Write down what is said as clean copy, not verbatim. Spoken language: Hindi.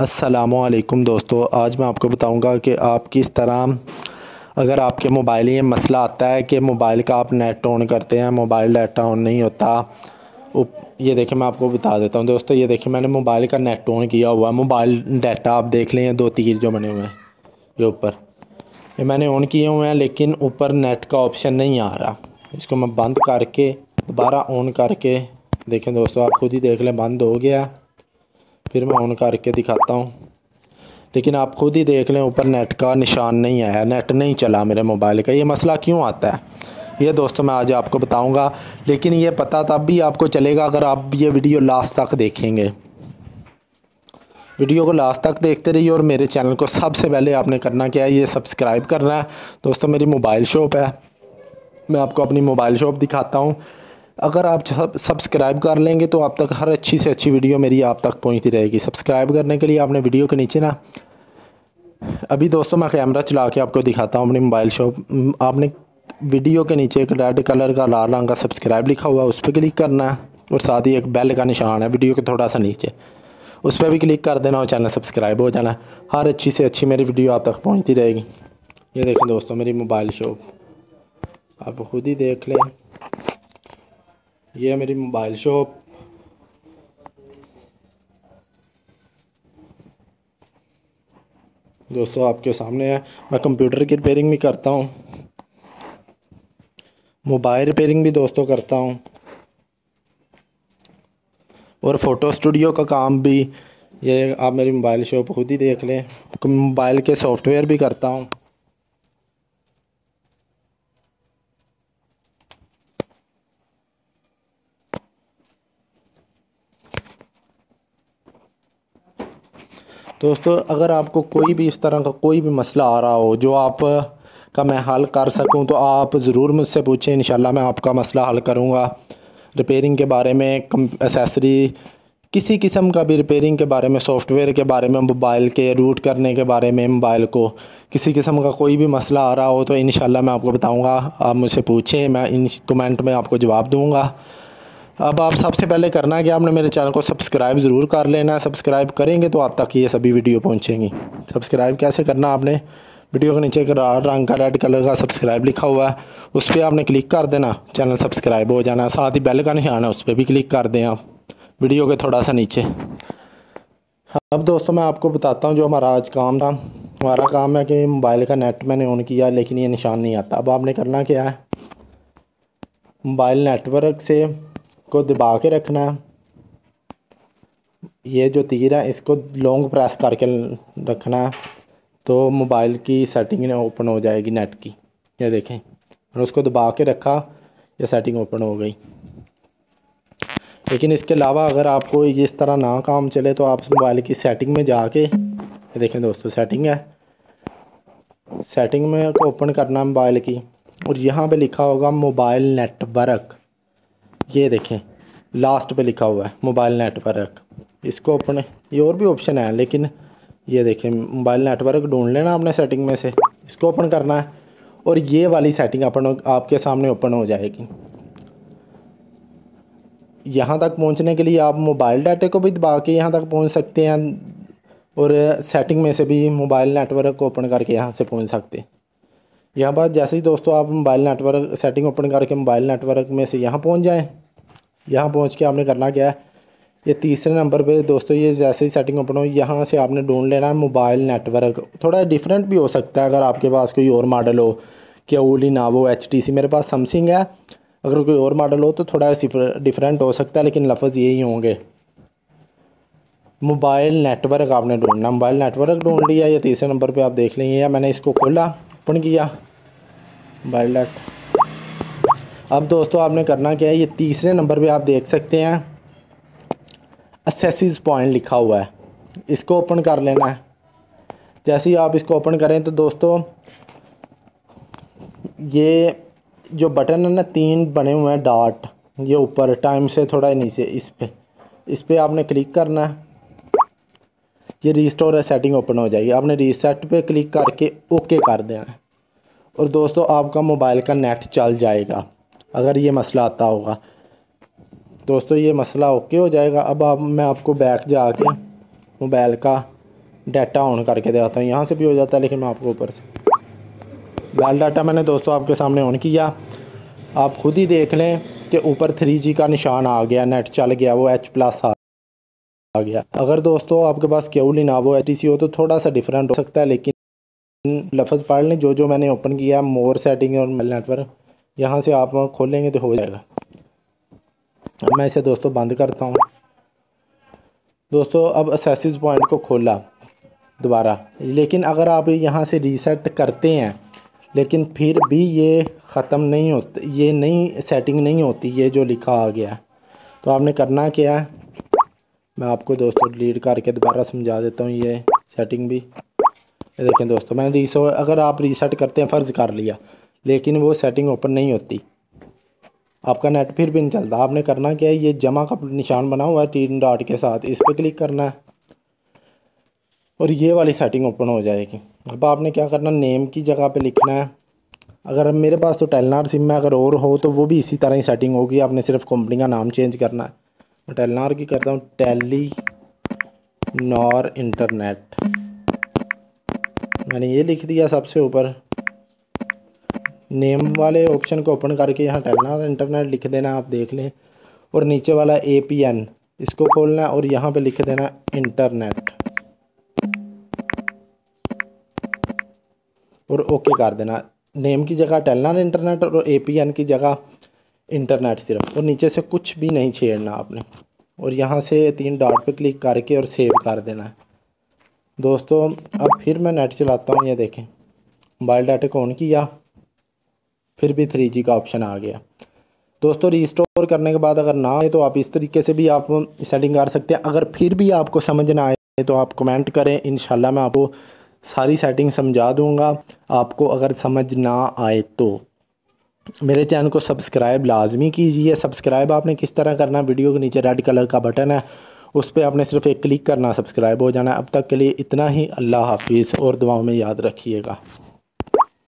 अस्सलामुअलैकुम दोस्तों, आज मैं आपको बताऊंगा कि आप किस तरह अगर आपके मोबाइल ये मसला आता है कि मोबाइल का आप नेट ऑन करते हैं, मोबाइल डाटा ऑन नहीं होता। ये देखिए, मैं आपको बता देता हूं दोस्तों। ये देखिए, मैंने मोबाइल का नेट ऑन किया हुआ है। मोबाइल डाटा आप देख लें, दो तीर जो बने हुए हैं ये ऊपर, ये मैंने ऑन किए हुए हैं, लेकिन ऊपर नेट का ऑप्शन नहीं आ रहा। इसको मैं बंद करके दोबारा ऑन करके देखें दोस्तों, आप खुद ही देख लें, बंद हो गया। फिर मैं ऑन करके दिखाता हूँ, लेकिन आप खुद ही देख लें, ऊपर नेट का निशान नहीं आया, नेट नहीं चला मेरे मोबाइल का। ये मसला क्यों आता है ये दोस्तों मैं आज आपको बताऊंगा, लेकिन ये पता तब भी आपको चलेगा अगर आप ये वीडियो लास्ट तक देखेंगे। वीडियो को लास्ट तक देखते रहिए और मेरे चैनल को सबसे पहले आपने करना क्या है, ये सब्सक्राइब करना है। दोस्तों, मेरी मोबाइल शॉप है, मैं आपको अपनी मोबाइल शॉप दिखाता हूँ। अगर आप सब्सक्राइब कर लेंगे तो आप तक हर अच्छी से अच्छी वीडियो मेरी आप तक पहुंचती रहेगी। सब्सक्राइब करने के लिए आपने वीडियो के नीचे ना, अभी दोस्तों मैं कैमरा चला के आपको दिखाता हूँ अपनी मोबाइल शॉप। आपने वीडियो के नीचे एक रेड कलर का लाल रंग का सब्सक्राइब लिखा हुआ है, उस पर क्लिक करना है और साथ ही एक बेल का निशान है वीडियो के थोड़ा सा नीचे, उस पर भी क्लिक कर देना और चैनल सब्सक्राइब हो जाना। हर अच्छी से अच्छी मेरी वीडियो आप तक पहुँचती रहेगी। ये देखें दोस्तों, मेरी मोबाइल शॉप आप खुद ही देख लें, ये है मेरी मोबाइल शॉप। दोस्तों आपके सामने है। मैं कंप्यूटर की रिपेयरिंग भी करता हूँ, मोबाइल रिपेयरिंग भी दोस्तों करता हूँ, और फ़ोटो स्टूडियो का काम भी। ये आप मेरी मोबाइल शॉप खुद ही देख लें। मोबाइल के सॉफ्टवेयर भी करता हूँ। दोस्तों, अगर आपको कोई भी इस तरह का कोई भी मसला आ रहा हो जो आप का मैं हल कर सकूं, तो आप ज़रूर मुझसे पूछें। इंशाल्लाह मैं आपका मसला हल करूंगा। रिपेयरिंग के बारे में, एसेसरी किसी किस्म का भी रिपेयरिंग के बारे में, सॉफ्टवेयर के बारे में, मोबाइल के रूट करने के बारे में, मोबाइल को किसी किस्म का कोई भी मसला आ रहा हो तो इंशाल्लाह मैं आपको बताऊँगा। आप मुझसे पूछें, मैं इन कमेंट में आपको जवाब दूँगा। अब आप सबसे पहले करना है कि आपने मेरे चैनल को सब्सक्राइब ज़रूर कर लेना है। सब्सक्राइब करेंगे तो आप तक ये सभी वीडियो पहुंचेंगी। सब्सक्राइब कैसे करना, आपने वीडियो के नीचे एक रंग का रेड कलर का सब्सक्राइब लिखा हुआ है, उस पर आपने क्लिक कर देना, चैनल सब्सक्राइब हो जाना। साथ ही बेल का निशान है, उस पर भी क्लिक कर दें आप वीडियो के थोड़ा सा नीचे। अब दोस्तों मैं आपको बताता हूँ जो हमारा आज काम था। हमारा काम है कि मोबाइल का नेट मैंने ऑन किया, लेकिन ये निशान नहीं आता। अब आपने करना क्या है, मोबाइल नेटवर्क से को दबा के रखना है। ये जो तीर है इसको लॉन्ग प्रेस करके रखना है, तो मोबाइल की सेटिंग ओपन हो जाएगी नेट की। ये देखें, मैंने उसको दबा के रखा, ये सेटिंग ओपन हो गई। लेकिन इसके अलावा अगर आपको इस तरह ना काम चले तो आप मोबाइल की सेटिंग में जाके, ये देखें दोस्तों, सेटिंग है, सेटिंग में को ओपन करना मोबाइल की, और यहाँ पे लिखा होगा मोबाइल नेटवर्क। ये देखें लास्ट पे लिखा हुआ है मोबाइल नेटवर्क, इसको ओपन, ये और भी ऑप्शन है लेकिन ये देखें मोबाइल नेटवर्क ढूंढ लेना आपने सेटिंग में से, इसको ओपन करना है और ये वाली सेटिंग अपन आपके सामने ओपन हो जाएगी। यहाँ तक पहुँचने के लिए आप मोबाइल डाटे को भी दबा के यहाँ तक पहुँच सकते हैं, और सेटिंग में से भी मोबाइल नेटवर्क को ओपन करके यहाँ से पहुँच सकते हैं। यहाँ बात जैसे ही दोस्तों आप मोबाइल नेटवर्क सेटिंग ओपन करके मोबाइल नेटवर्क में से यहाँ पहुँच जाएँ, यहाँ पहुँच के आपने करना क्या है, ये तीसरे नंबर पे दोस्तों, ये जैसे ही सेटिंग ओपन हो यहाँ से आपने ढूंढ लेना है मोबाइल नेटवर्क। थोड़ा डिफरेंट भी हो सकता है अगर आपके पास कोई और मॉडल हो, क्या ओली नावो HTC, मेरे पास समसिंग है। अगर कोई और मॉडल हो तो थोड़ा डिफरेंट हो सकता है, लेकिन लफ्ज़ यही होंगे। मोबाइल नेटवर्क आपने ढूंढना, मोबाइल नेटवर्क ढूंढ लिया, ये तीसरे नंबर पर आप देख लेंगे। या मैंने इसको खोला, ओपन किया मोबाइल नेट। अब दोस्तों आपने करना क्या है, ये तीसरे नंबर पे आप देख सकते हैं एक्सेस पॉइंट लिखा हुआ है, इसको ओपन कर लेना है। जैसे ही आप इसको ओपन करें तो दोस्तों ये जो बटन है ना, 3 बने हुए हैं डॉट, ये ऊपर टाइम से थोड़ा नीचे, इस पे आपने क्लिक करना है। ये रीस्टोर सेटिंग ओपन हो जाएगी, आपने रीसेट पे क्लिक करके ओके कर देना है, और दोस्तों आपका मोबाइल का नेट चल जाएगा। अगर ये मसला आता होगा दोस्तों, ये मसला ओके हो जाएगा। अब मैं आपको बैक जाके मोबाइल का डाटा ऑन करके दिखाता हूँ। यहाँ से भी हो जाता है, लेकिन मैं आपको ऊपर से बैल डाटा मैंने दोस्तों आपके सामने ऑन किया। आप खुद ही देख लें कि ऊपर 3G का निशान आ गया, नेट चल गया, वो H+ आ गया। अगर दोस्तों आपके पास केवल ना वो HTC हो तो थोड़ा सा डिफरेंट हो सकता है, लेकिन लफ्ज़ पढ़ लें जो मैंने ओपन किया, मोर सेटिंग और नेटवर्क, यहाँ से आप खोलेंगे तो हो जाएगा। मैं इसे दोस्तों बंद करता हूँ। दोस्तों अब एक्सेस पॉइंट को खोला दोबारा, लेकिन अगर आप यहाँ से रीसेट करते हैं लेकिन फिर भी ये ख़त्म नहीं होती, ये नई सेटिंग नहीं होती, ये जो लिखा आ गया, तो आपने करना क्या है, मैं आपको दोस्तों डिलीट करके दोबारा समझा देता हूँ। ये सेटिंग भी ये देखें दोस्तों, मैंने अगर आप रीसेट करते हैं, फ़र्ज़ कर लिया, लेकिन वो सेटिंग ओपन नहीं होती, आपका नेट फिर भी नहीं चलता। आपने करना क्या है, ये जमा का निशान बना हुआ है 3 डॉट के साथ, इस पर क्लिक करना है और ये वाली सेटिंग ओपन हो जाएगी। अब आपने क्या करना, नेम की जगह पे लिखना है। अगर मेरे पास तो टेलनार सिम है, अगर और हो तो वो भी इसी तरह ही सेटिंग होगी, आपने सिर्फ कंपनी का नाम चेंज करना है। मैं टेलनार की करता हूँ, टेलीनॉर इंटरनेट, मैंने ये लिख दिया सबसे ऊपर। नेम वाले ऑप्शन को ओपन करके यहाँ टेलनार इंटरनेट लिख देना, आप देख लें, और नीचे वाला APN इसको खोलना है और यहाँ पे लिख देना इंटरनेट और ओके कर देना। नेम की जगह टेलनार इंटरनेट और APN की जगह इंटरनेट सिर्फ, और नीचे से कुछ भी नहीं छेड़ना आपने, और यहाँ से 3 डॉट पे क्लिक करके और सेव कर देना है। दोस्तों अब फिर मैं नेट चलाता हूँ, ये देखें मोबाइल डाटा को ऑन किया, फिर भी 3G का ऑप्शन आ गया। दोस्तों रीस्टोर करने के बाद अगर ना आए तो आप इस तरीके से भी आप सेटिंग कर सकते हैं। अगर फिर भी आपको समझ ना आए तो आप कमेंट करें, इंशाल्लाह मैं आपको सारी सेटिंग समझा दूंगा। आपको अगर समझ ना आए तो मेरे चैनल को सब्सक्राइब लाजमी कीजिए। सब्सक्राइब आपने किस तरह करना, वीडियो के नीचे रेड कलर का बटन है, उस पर आपने सिर्फ एक क्लिक करना, सब्सक्राइब हो जाना। अब तक के लिए इतना ही, अल्लाह हाफिज़ और दुआओं में याद रखिएगा।